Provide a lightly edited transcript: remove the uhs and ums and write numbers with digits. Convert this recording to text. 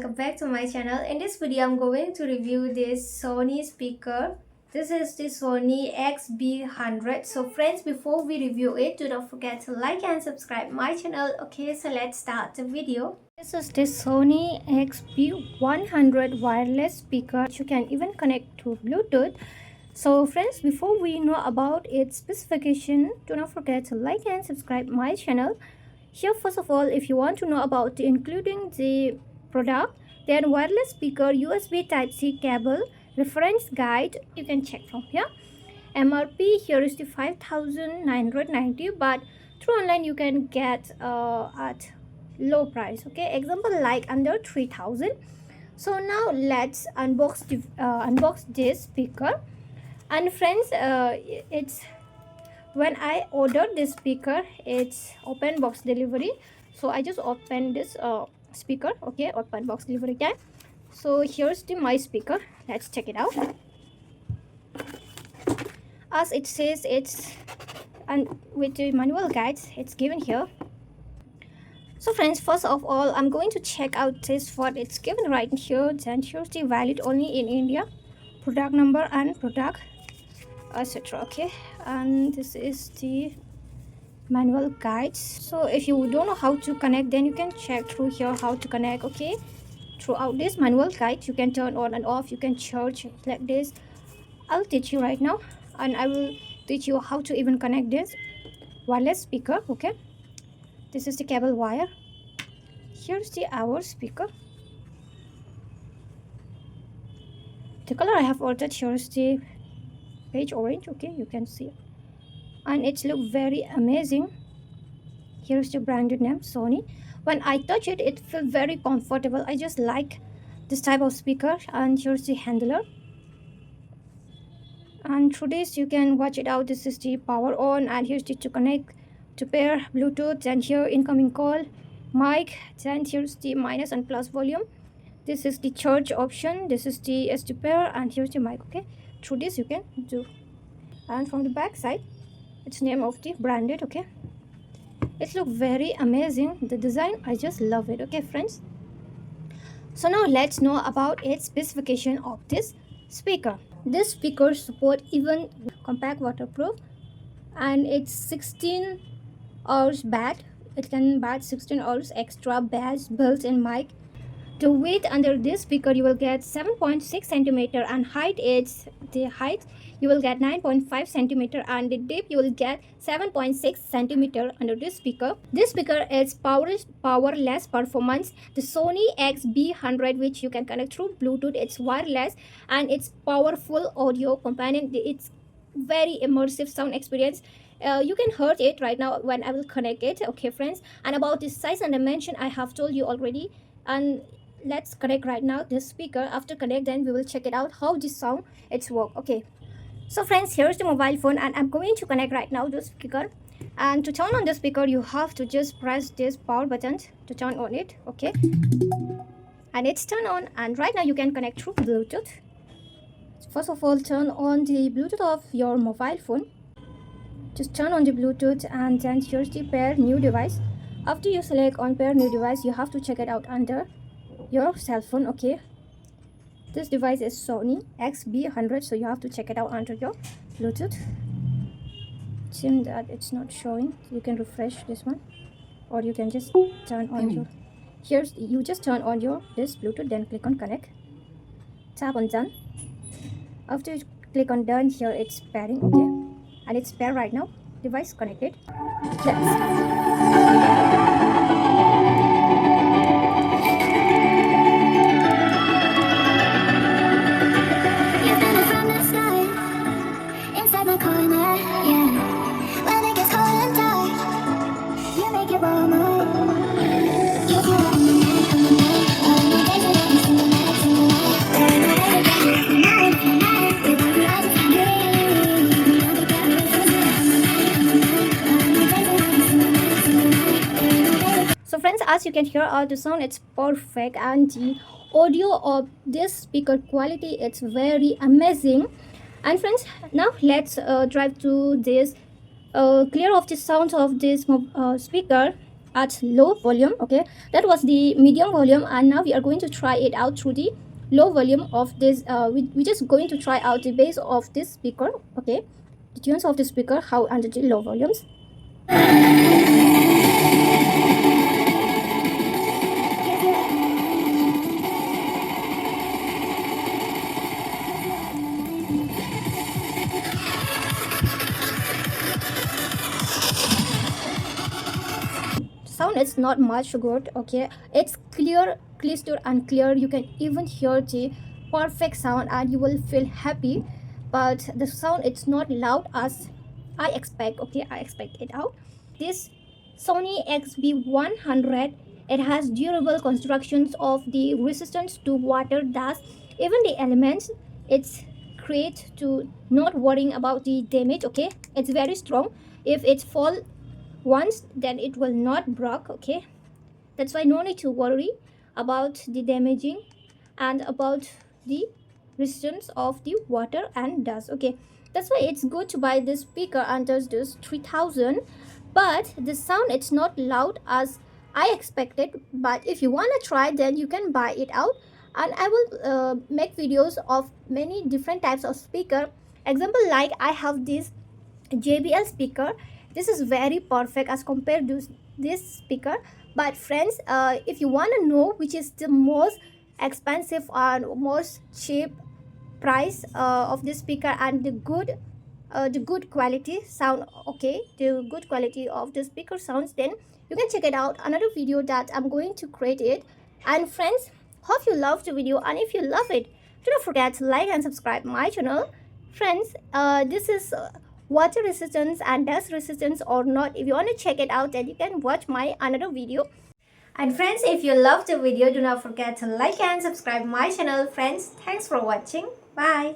welcome back to my channel. In this video I'm going to review this Sony speaker. This is the Sony XB100. So friends, before we review it, do not forget to like and subscribe my channel. Okay, so let's start the video. This is the Sony XB100 wireless speaker. You can even connect to Bluetooth. So friends, before we know about its specification, do not forget to like and subscribe my channel. Here, first of all, if you want to know about including the product, then wireless speaker, USB Type-C cable, reference guide, you can check from here. MRP here is the 5,990, but through online you can get at low price. Okay, example like under 3,000. So now let's unbox this speaker. And friends, it's when I ordered this speaker, it's open box delivery. So I just opened this speaker. Okay, open box delivery time. So here's my speaker. Let's check it out. As it says, it's and with the manual guides, it's given here. So friends, first of all, I'm going to check out this what it's given right here. Then here's the valid only in India, product number and product, etc. Okay, and this is the manual guides. So if you don't know how to connect, then you can check through here how to connect. Okay, throughout this manual guide you can turn on and off, you can charge like this. I'll teach you right now, and I will teach you how to even connect this wireless speaker. Okay, this is the cable wire. Here's our speaker. The color I have ordered here is the page orange. Okay, you can see, and it's look very amazing. Here's the branded name, Sony. When I touch it, it feels very comfortable. I just like this type of speaker. And here's the handler, and through this you can watch it out. This is the power on, and here's the to connect, to pair Bluetooth, and here incoming call, mic, then here's the minus and plus volume. This is the charge option, this is the S to pair, and here's the mic. Okay, through this you can do. And from the back side, it's name of the branded. Okay, it looks very amazing, the design, I just love it. Okay friends, so now let's know about its specification of this speaker. This speaker support even compact waterproof, and it's 16 hours bat. It can bat 16 hours extra bass built-in mic. The weight under this speaker you will get 7.6 centimeter, and height is the height you will get 9.5 centimeter, and the depth you will get 7.6 centimeter under this speaker. This speaker is powerless performance. The Sony XB100, which you can connect through Bluetooth, it's wireless and it's powerful audio companion. It's very immersive sound experience. You can hear it right now when I will connect it. Okay friends, and about this size and dimension I have told you already. And let's connect right now this speaker. After connect, then we will check it out how this sound it's work. Okay, so friends, here's the mobile phone, and I'm going to connect right now the speaker. And to turn on the speaker you have to just press this power button to turn on it. Okay, and it's turned on, and right now you can connect through Bluetooth. First of all, turn on the Bluetooth of your mobile phone. Just turn on the Bluetooth, and then here's the pair new device. After you select on pair new device, you have to check it out under your cell phone. Okay, this device is Sony XB100, so you have to check it out under your Bluetooth. It seems that it's not showing. You can refresh this one, or you can just turn on your, here's, you just turn on your this Bluetooth, then click on connect, tap on done. After you click on done, here it's pairing. Okay, and it's paired right now, device connected. As you can hear all the sound, it's perfect, and the audio of this speaker quality, it's very amazing. And friends, now let's drive to this clear of the sound of this speaker. at low volume. Okay, that was the medium volume, and now we are going to try it out through the low volume of this. We're just going to try out the bass of this speaker. Okay, the tunes of the speaker, how under the low volumes. Sound is not much good. Okay, it's clear, crystal and clear. You can even hear the perfect sound and you will feel happy, but the sound it's not loud as I expect. Okay, I expect it out. This Sony XB100, it has durable constructions of the resistance to water, dust, even the elements. It's great to not worrying about the damage. Okay, it's very strong. If it fall once, then it will not break. Okay, that's why no need to worry about the damaging and about the resistance of the water and dust. Okay, that's why it's good to buy this speaker under this 3000, but the sound it's not loud as I expected. But if you want to try, then you can buy it out, and I will make videos of many different types of speaker. Example, like I have this JBL speaker. This is very perfect as compared to this speaker. But friends, if you want to know which is the most expensive and most cheap price of this speaker and the good quality sound, okay, the good quality of the speaker sounds, then you can check it out another video that I'm going to create it. And friends, hope you love the video, and if you love it, do not forget to like and subscribe my channel. Friends, this is water resistance and dust resistance or not. If you want to check it out, then you can watch my another video. And friends, if you love the video, do not forget to like and subscribe my channel. Friends, thanks for watching. Bye.